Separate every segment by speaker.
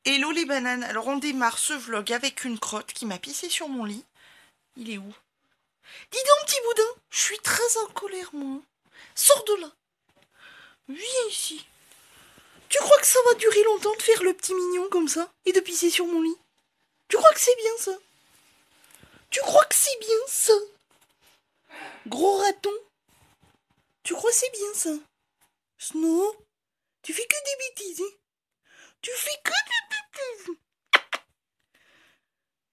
Speaker 1: Hello les bananes, alors on démarre ce vlog avec une crotte qui m'a pissé sur mon lit. Il est où? Dis donc petit boudin, je suis très en colère moi. Sors de là. Viens ici. Tu crois que ça va durer longtemps de faire le petit mignon comme ça et de pisser sur mon lit? Tu crois que c'est bien ça? Tu crois que c'est bien ça? Gros raton. Tu crois que c'est bien ça? Snow, tu fais que des bêtises, hein? Tu fais que des bêtises.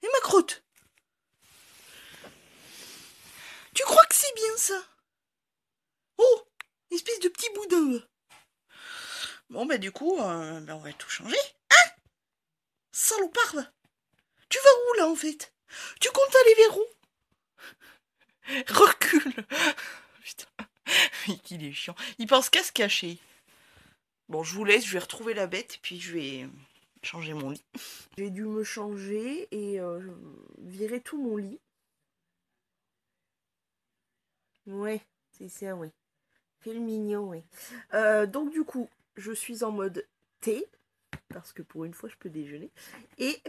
Speaker 1: Et ma crotte? Tu crois que c'est bien ça? Oh, espèce de petit boudin. Bon bah du coup, on va tout changer. Hein? Salopard. Tu vas où là en fait? Tu comptes aller vers où? Recule. Putain, il est chiant. Il pense qu'à se cacher. Bon, je vous laisse, je vais retrouver la bête, puis je vais changer mon lit. J'ai dû me changer et virer tout mon lit. Ouais, c'est ça, ouais. Fais le mignon, ouais. Donc du coup, je suis en mode thé, parce que pour une fois, je peux déjeuner. Et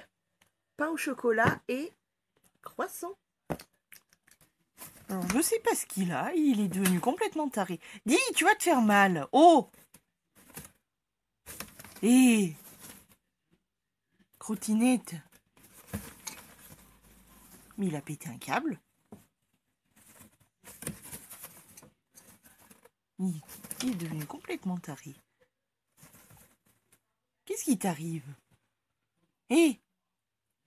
Speaker 1: pain au chocolat et croissant. Alors, je sais pas ce qu'il a, il est devenu complètement taré. Dis, tu vas te faire mal. Oh! Hé! Crottinette. Mais il a pété un câble. Il est devenu complètement taré. Qu'est-ce qui t'arrive? Hé!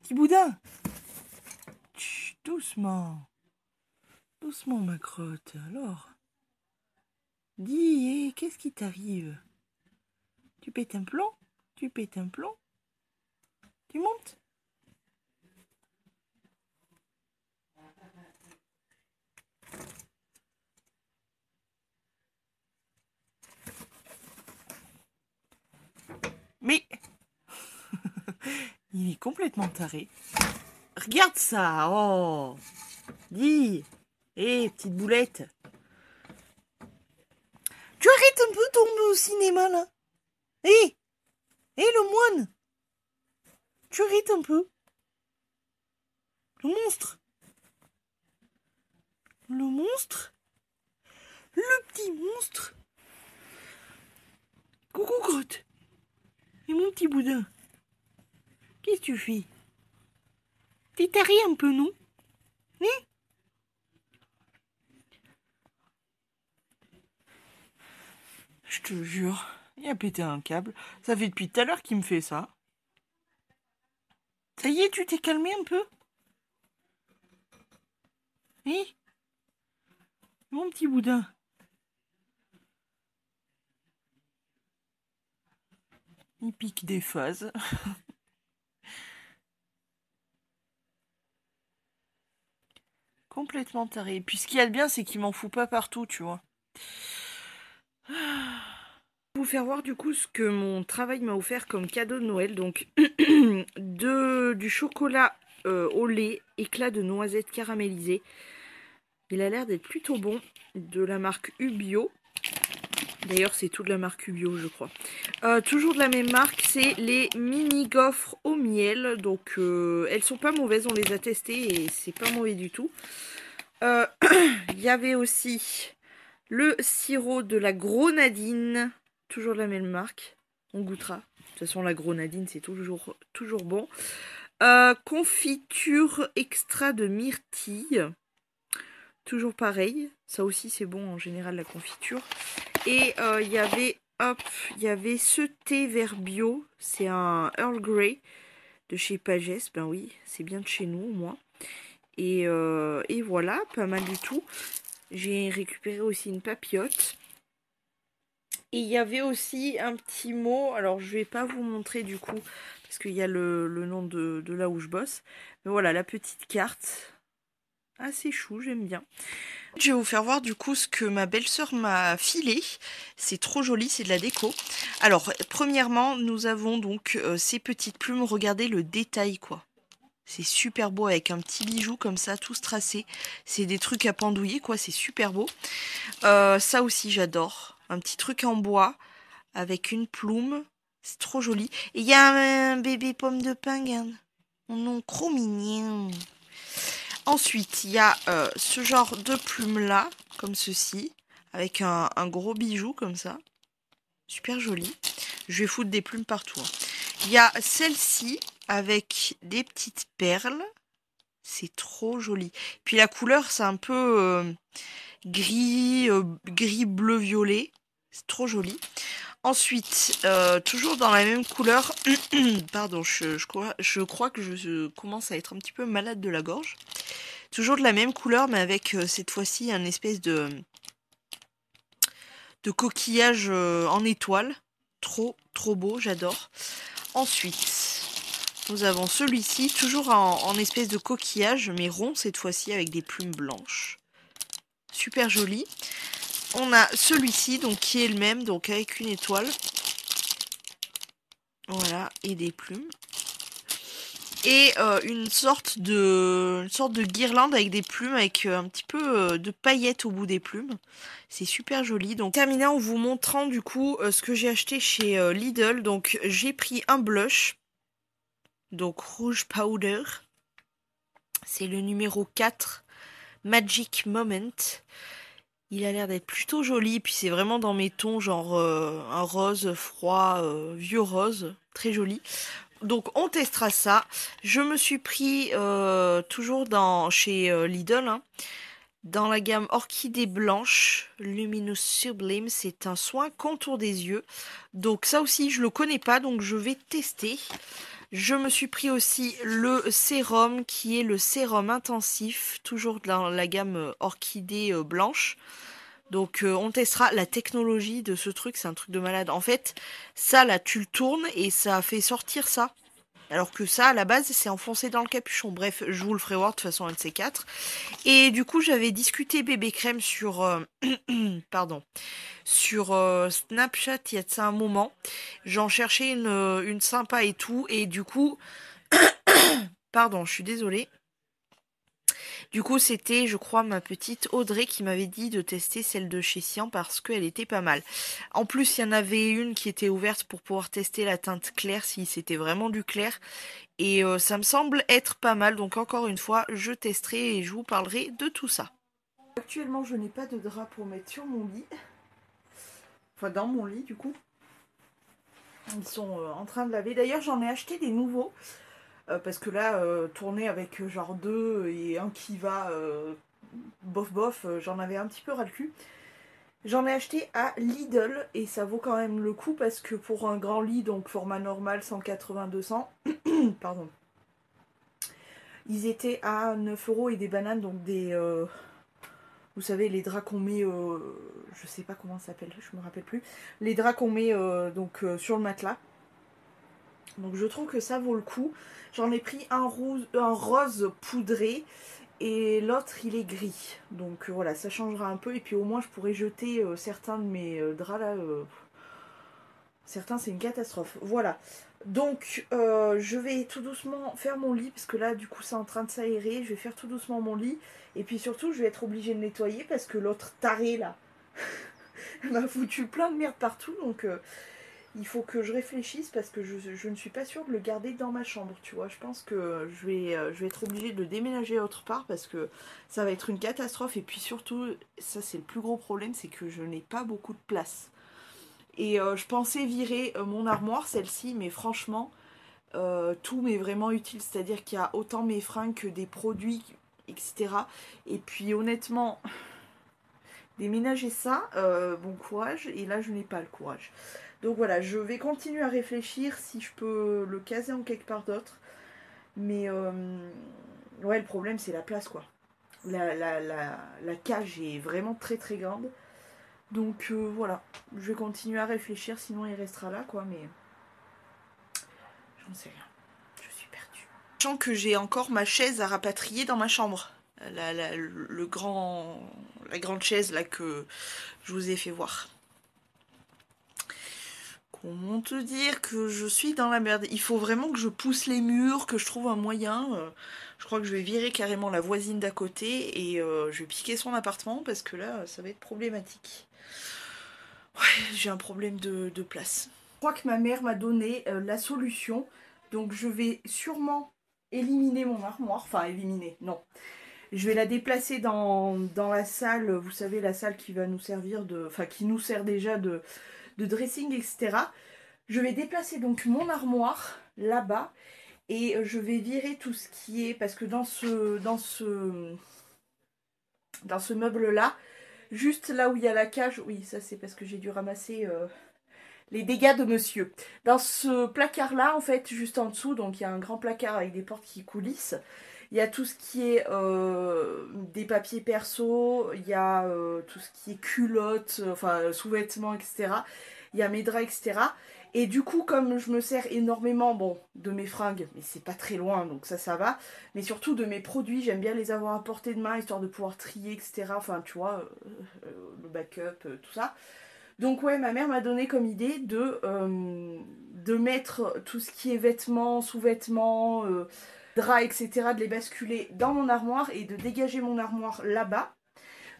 Speaker 1: Petit boudin! Chut, doucement. Doucement, ma crotte. Alors? Dis, hé, qu'est-ce qui t'arrive? Tu pètes un plomb? Tu pètes un plomb? Tu montes? Mais il est complètement taré. Regarde ça. Oh. Dis. Hé, petite boulette. Tu arrêtes un peu de tomber au cinéma là. Hé. Hé, le moine. Tu arrêtes un peu. Le monstre. Le monstre. Le petit monstre. Coucou crotte. Et mon petit boudin. Qu'est-ce que tu fais? T'es taré un peu, non? Hein? Je te jure, il a pété un câble. Ça fait depuis tout à l'heure qu'il me fait ça. Ça y est, tu t'es calmé un peu? Hein? Mon petit boudin. Il pique des phases. Complètement taré. Puis ce qu'il y a de bien, c'est qu'il m'en fout pas partout, tu vois. Je vais vous faire voir du coup ce que mon travail m'a offert comme cadeau de Noël. Donc du chocolat au lait, éclat de noisettes caramélisées. Il a l'air d'être plutôt bon, de la marque Ubio. D'ailleurs, c'est tout de la marque Ubio, je crois. Toujours de la même marque, c'est les mini gaufres au miel. Donc, elles sont pas mauvaises, on les a testées et c'est pas mauvais du tout. Il y avait aussi le sirop de la grenadine, toujours de la même marque. On goûtera. De toute façon, la grenadine, c'est toujours bon. Confiture extra de myrtille. Toujours pareil. Ça aussi, c'est bon en général, la confiture. Et il y avait ce thé vert bio. C'est un Earl Grey de chez Pagès. Ben oui, c'est bien de chez nous, au moins. Et voilà, pas mal du tout. J'ai récupéré aussi une papillote. Et il y avait aussi un petit mot. Alors, je vais pas vous montrer du coup, parce qu'il y a le nom de là où je bosse. Mais voilà, la petite carte. Assez chou, j'aime bien. Je vais vous faire voir du coup ce que ma belle-sœur m'a filé. C'est trop joli, c'est de la déco. Alors, premièrement, nous avons donc ces petites plumes. Regardez le détail, quoi. C'est super beau avec un petit bijou comme ça, tout tracé. C'est des trucs à pendouiller, quoi. C'est super beau. Ça aussi, j'adore. Un petit truc en bois avec une plume. C'est trop joli. Et il y a un bébé pomme de pin, regarde. Oh non, trop mignon. Ensuite, il y a ce genre de plume-là, comme ceci, avec un gros bijou comme ça. Super joli. Je vais foutre des plumes partout. Hein. Il y a celle-ci avec des petites perles. C'est trop joli. Puis la couleur, c'est un peu gris, gris bleu violet. C'est trop joli. Ensuite, toujours dans la même couleur. Pardon, je crois que je commence à être un petit peu malade de la gorge. Toujours de la même couleur, mais avec cette fois-ci un espèce de coquillage en étoile. Trop, trop beau, j'adore. Ensuite, nous avons celui-ci, toujours en espèce de coquillage, mais rond cette fois-ci, avec des plumes blanches. Super joli. On a celui-ci, donc qui est le même, donc avec une étoile. Voilà, et des plumes. Et une sorte de guirlande avec des plumes, avec un petit peu de paillettes au bout des plumes. C'est super joli. Donc terminé en vous montrant du coup ce que j'ai acheté chez Lidl. Donc j'ai pris un blush, donc rouge powder. C'est le numéro 4, Magic Moment. Il a l'air d'être plutôt joli, puis c'est vraiment dans mes tons, genre un rose froid, vieux rose, très joli. Donc on testera ça. Je me suis pris toujours chez Lidl, hein, dans la gamme Orchidée Blanche, Luminous Sublime. C'est un soin contour des yeux. Donc ça aussi je le connais pas, donc je vais tester. Je me suis pris aussi le sérum qui est le sérum intensif, toujours dans la gamme Orchidée Blanche. Donc on testera la technologie de ce truc, c'est un truc de malade. En fait, ça là, tu le tournes et ça fait sortir ça. Alors que ça, à la base, c'est enfoncé dans le capuchon. Bref, je vous le ferai voir de toute façon un de ces quatre. Et du coup, j'avais discuté bébé crème sur, pardon, sur Snapchat il y a de ça un moment. J'en cherchais une sympa et tout. Et du coup, pardon, je suis désolée. Du coup, c'était, je crois, ma petite Audrey qui m'avait dit de tester celle de chez Sian parce qu'elle était pas mal. En plus, il y en avait une qui était ouverte pour pouvoir tester la teinte claire si c'était vraiment du clair. Et ça me semble être pas mal. Donc encore une fois, je testerai et je vous parlerai de tout ça. Actuellement, je n'ai pas de drap pour mettre sur mon lit. Enfin, dans mon lit, du coup. Ils sont en train de laver. D'ailleurs, j'en ai acheté des nouveaux. Parce que là, tourner avec genre deux et un qui va bof bof, j'en avais un petit peu ras le cul. J'en ai acheté à Lidl et ça vaut quand même le coup parce que pour un grand lit, donc format normal 180-200, pardon, ils étaient à 9 € et des bananes, donc des... vous savez, les draps qu'on met, je sais pas comment ça s'appelle, je me rappelle plus, les draps qu'on met sur le matelas. Donc je trouve que ça vaut le coup. J'en ai pris un rose poudré et l'autre il est gris. Donc voilà, ça changera un peu et puis au moins je pourrais jeter certains de mes draps là. Certains c'est une catastrophe. Voilà. Donc je vais tout doucement faire mon lit parce que là du coup c'est en train de s'aérer. Je vais faire tout doucement mon lit et puis surtout je vais être obligée de nettoyer parce que l'autre taré là m'a foutu plein de merde partout. Donc il faut que je réfléchisse parce que je ne suis pas sûre de le garder dans ma chambre, tu vois. Je pense que je vais être obligée de déménager autre part parce que ça va être une catastrophe. Et puis surtout, ça c'est le plus gros problème, c'est que je n'ai pas beaucoup de place. Et je pensais virer mon armoire, celle-ci, mais franchement, tout m'est vraiment utile. C'est-à-dire qu'il y a autant mes fringues que des produits, etc. Et puis honnêtement, déménager ça, bon courage. Et là, je n'ai pas le courage. Donc voilà, je vais continuer à réfléchir si je peux le caser en quelque part d'autre. Mais ouais, le problème c'est la place quoi. La cage est vraiment très très grande. Donc voilà, je vais continuer à réfléchir, sinon il restera là quoi, mais j'en sais rien. Je suis perdue. Sachant que j'ai encore ma chaise à rapatrier dans ma chambre. La grande chaise là que je vous ai fait voir. Comment te dire que je suis dans la merde. Il faut vraiment que je pousse les murs, que je trouve un moyen. Je crois que je vais virer carrément la voisine d'à côté et je vais piquer son appartement parce que là, ça va être problématique. Ouais, j'ai un problème de place. Je crois que ma mère m'a donné la solution. Donc je vais sûrement éliminer mon armoire. Enfin, éliminer, non. Je vais la déplacer dans la salle, vous savez, la salle qui va nous servir de... Enfin, qui nous sert déjà de dressing, etc. Je vais déplacer donc mon armoire là-bas et je vais virer tout ce qui est... Parce que dans ce meuble-là, juste là où il y a la cage... Oui, ça c'est parce que j'ai dû ramasser les dégâts de monsieur. Dans ce placard-là, en fait, juste en dessous, donc il y a un grand placard avec des portes qui coulissent. Il y a tout ce qui est des papiers perso, il y a tout ce qui est culottes, enfin sous-vêtements, etc. Il y a mes draps, etc. Et du coup, comme je me sers énormément, bon, de mes fringues, mais c'est pas très loin, donc ça va. Mais surtout de mes produits, j'aime bien les avoir à portée de main, histoire de pouvoir trier, etc. Enfin, tu vois, le backup, tout ça. Donc ouais, ma mère m'a donné comme idée de mettre tout ce qui est vêtements, sous-vêtements, draps, etc., de les basculer dans mon armoire et de dégager mon armoire là-bas.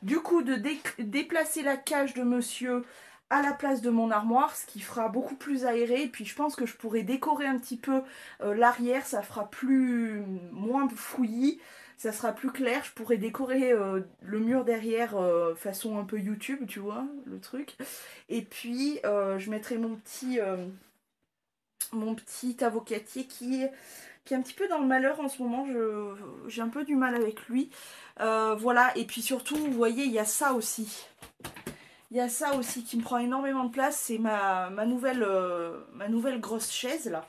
Speaker 1: Du coup, de déplacer la cage de monsieur à la place de mon armoire, ce qui fera beaucoup plus aéré. Et puis je pense que je pourrais décorer un petit peu l'arrière, ça fera moins fouillis, ça sera plus clair. Je pourrais décorer le mur derrière façon un peu YouTube, tu vois, le truc. Et puis je mettrai mon petit avocatier qui est un petit peu dans le malheur en ce moment. J'ai un peu du mal avec lui. Voilà, et puis surtout, vous voyez, il y a ça aussi. Il y a ça aussi qui me prend énormément de place. C'est ma nouvelle grosse chaise là.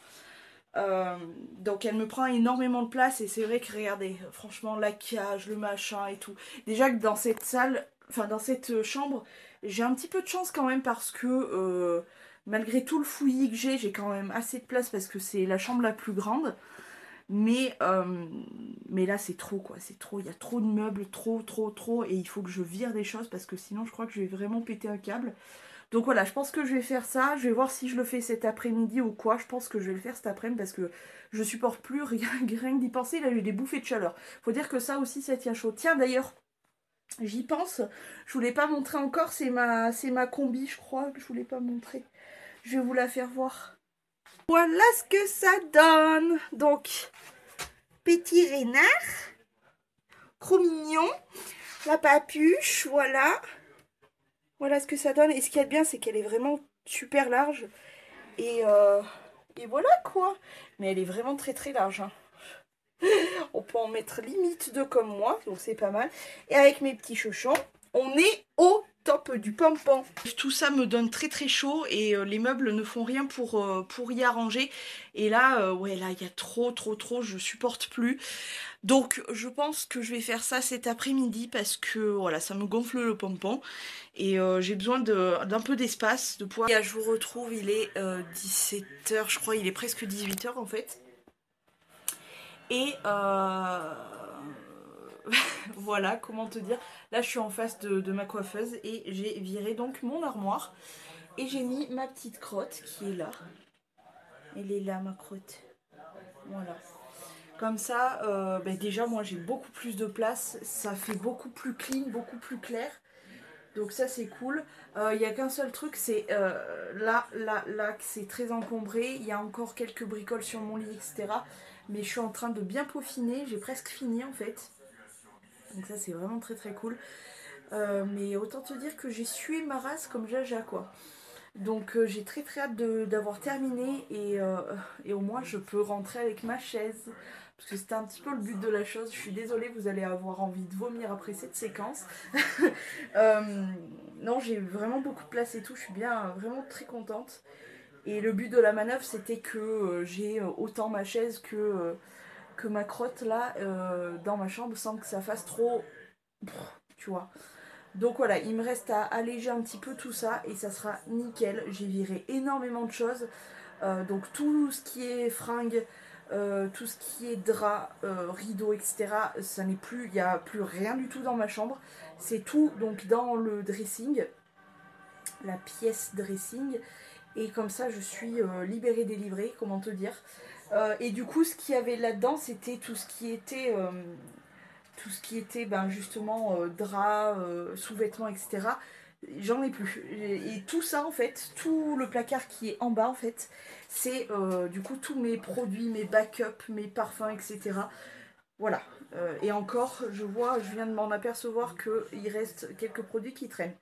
Speaker 1: Donc elle me prend énormément de place et c'est vrai que regardez, franchement la cage, le machin et tout. Déjà que dans cette salle, enfin dans cette chambre, j'ai un petit peu de chance quand même parce que malgré tout le fouillis que j'ai quand même assez de place parce que c'est la chambre la plus grande. Mais là c'est trop quoi, c'est trop, il y a trop de meubles, trop et il faut que je vire des choses parce que sinon je crois que je vais vraiment péter un câble. Donc voilà, je pense que je vais faire ça, je vais voir si je le fais cet après-midi ou quoi, je pense que je vais le faire cet après-midi parce que je supporte plus rien que d'y penser, là j'ai des bouffées de chaleur. Faut dire que ça aussi ça tient chaud. Tiens d'ailleurs, j'y pense, je voulais pas montrer encore, c'est ma combi je crois que je voulais pas montrer. Je vais vous la faire voir. Voilà ce que ça donne. Donc, petit renard, trop mignon, la papuche, voilà. Voilà ce que ça donne. Et ce qu'il y a de bien, c'est qu'elle est vraiment super large. Et voilà quoi. Mais elle est vraiment très large. Hein. On peut en mettre limite deux comme moi, donc c'est pas mal. Et avec mes petits chauchons, on est au top du pompon. Tout ça me donne très chaud et les meubles ne font rien pour y arranger. Et là, ouais, là, il y a trop, je supporte plus. Donc, je pense que je vais faire ça cet après-midi parce que, voilà, ça me gonfle le pompon. Et j'ai besoin d'un peu d'espace, de pouvoir... Et je vous retrouve, il est 17 h, je crois, il est presque 18 h en fait. Et voilà, comment te dire. Là, je suis en face de ma coiffeuse et j'ai viré donc mon armoire. Et j'ai mis ma petite crotte qui est là. Elle est là, ma crotte. Voilà. Comme ça, ben déjà, moi, j'ai beaucoup plus de place. Ça fait beaucoup plus clean, beaucoup plus clair. Donc ça, c'est cool. Il n'y a qu'un seul truc, c'est là, que c'est très encombré. Il y a encore quelques bricoles sur mon lit, etc. Mais je suis en train de bien peaufiner. J'ai presque fini, en fait. Donc ça, c'est vraiment très cool. Mais autant te dire que j'ai sué ma race comme Jaja, quoi. Donc j'ai très hâte d'avoir terminé et au moins je peux rentrer avec ma chaise. Parce que c'était un petit peu le but de la chose. Je suis désolée, vous allez avoir envie de vomir après cette séquence. Non, j'ai vraiment beaucoup de place et tout. Je suis bien, vraiment très contente. Et le but de la manœuvre, c'était que j'ai autant ma chaise que ma crotte là dans ma chambre sans que ça fasse trop... Tu vois. Donc voilà, il me reste à alléger un petit peu tout ça et ça sera nickel. J'ai viré énormément de choses. Donc tout ce qui est fringues, tout ce qui est drap, rideaux, etc. Ça n'est plus, il n'y a plus rien du tout dans ma chambre. C'est tout donc dans le dressing, la pièce dressing. Et comme ça, je suis libérée, délivrée, comment te dire. Et du coup, ce qu'il y avait là-dedans, c'était tout ce qui était... ben, justement draps, sous-vêtements, etc. J'en ai plus. Et tout ça, en fait, tout le placard qui est en bas, en fait, c'est du coup tous mes produits, mes backups, mes parfums, etc. Voilà. Et encore, je viens de m'en apercevoir qu'il reste quelques produits qui traînent.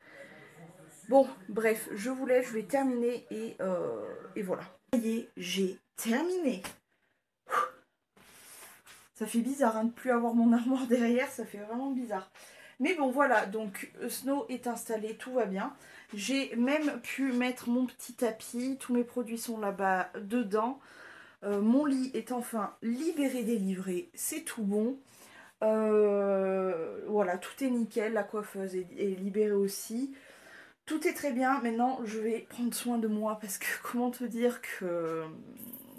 Speaker 1: Bon, bref, je vous laisse, je vais terminer et voilà. Ça y est, j'ai terminé. Ça fait bizarre hein, de ne plus avoir mon armoire derrière, ça fait vraiment bizarre. Mais bon voilà, donc Snow est installé, tout va bien. J'ai même pu mettre mon petit tapis, tous mes produits sont là-bas dedans. Mon lit est enfin libéré, délivré, c'est tout bon. Voilà, tout est nickel, la coiffeuse est libérée aussi. Tout est très bien, maintenant je vais prendre soin de moi parce que comment te dire que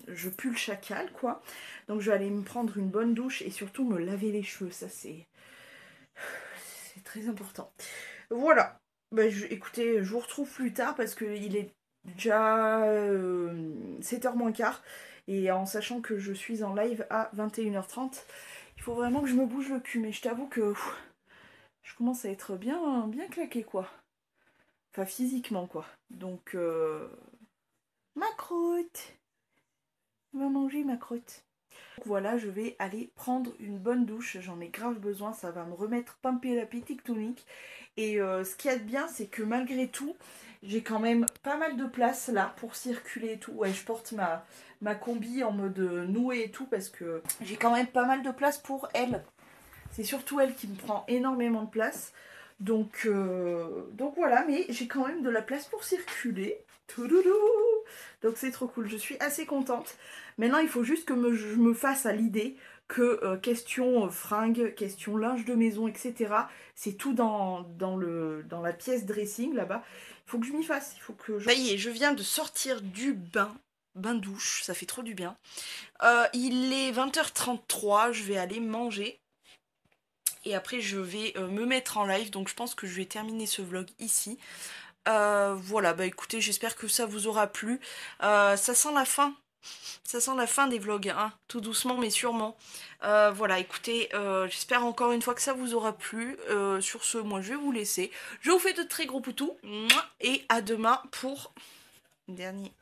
Speaker 1: je pue le chacal quoi. Donc je vais aller me prendre une bonne douche et surtout me laver les cheveux, ça c'est très important. Voilà, bah, écoutez, je vous retrouve plus tard parce qu'il est déjà 7h moins quart et en sachant que je suis en live à 21h30, il faut vraiment que je me bouge le cul, mais je t'avoue que je commence à être bien, bien claquée quoi. Enfin physiquement quoi. Donc ma croûte. On va manger ma croûte. Donc voilà, je vais aller prendre une bonne douche. J'en ai grave besoin. Ça va me remettre pimpé l'appétit tonique. Et ce qu'il y a de bien, c'est que malgré tout, j'ai quand même pas mal de place là pour circuler et tout. Ouais, je porte ma combi en mode nouée et tout parce que j'ai quand même pas mal de place pour elle. C'est surtout elle qui me prend énormément de place. Donc voilà, mais j'ai quand même de la place pour circuler. Toudoudou. Donc c'est trop cool, je suis assez contente. Maintenant, il faut juste que je me fasse à l'idée que question fringues, question linge de maison, etc. C'est tout dans la pièce dressing là-bas. Il faut que je m'y fasse. Il faut que je... Ça y est, je viens de sortir du bain douche, ça fait trop du bien. Il est 20h33, je vais aller manger. Et après je vais me mettre en live, donc je pense que je vais terminer ce vlog ici. Voilà, bah écoutez, j'espère que ça vous aura plu. Ça sent la fin. Ça sent la fin des vlogs, hein, tout doucement mais sûrement. Voilà, écoutez, j'espère encore une fois que ça vous aura plu. Sur ce, moi je vais vous laisser. Je vous fais de très gros poutous. Et à demain pour... dernier.